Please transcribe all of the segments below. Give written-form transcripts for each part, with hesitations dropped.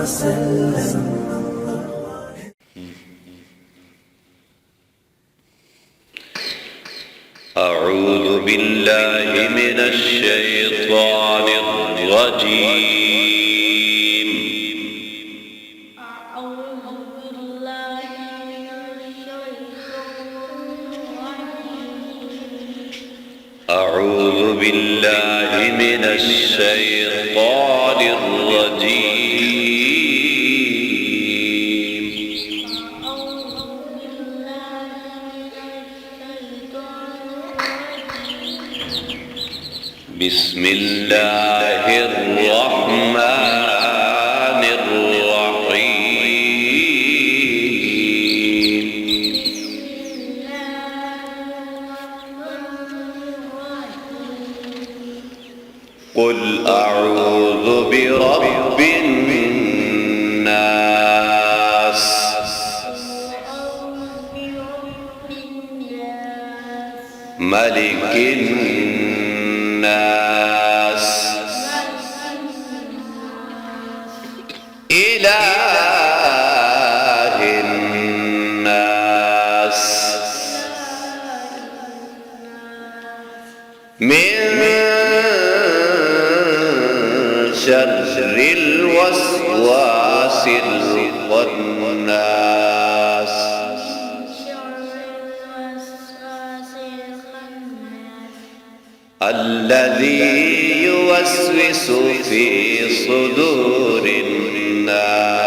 وسلم. أعوذ بالله من الشيطان الرجيم. أعوذ بالله من الشيطان الرجيم. بسم الله الرحمن الرحيم. قل أعوذ برب الناس ملك الناس إله الناس من شر الوسواس الخناس الذي يوسوس في صدور الناس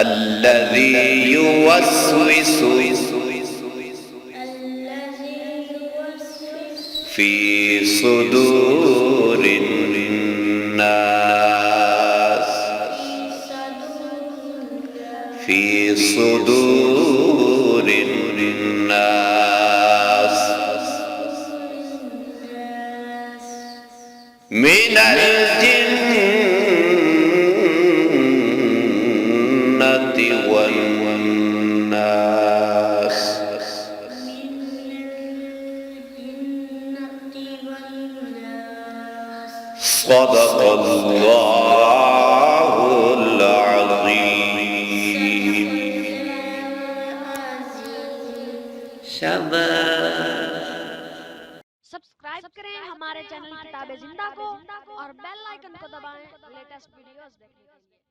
الذي يوسوس في صدور الناس في صدور الناس من الجنة والناس. صدق الله العظيم. सब्सक्राइब करें हमारे चैनल किताबे जिंदा को और बेल आइकन को दबाएं लेटेस्ट वीडियोस देखने के लिए।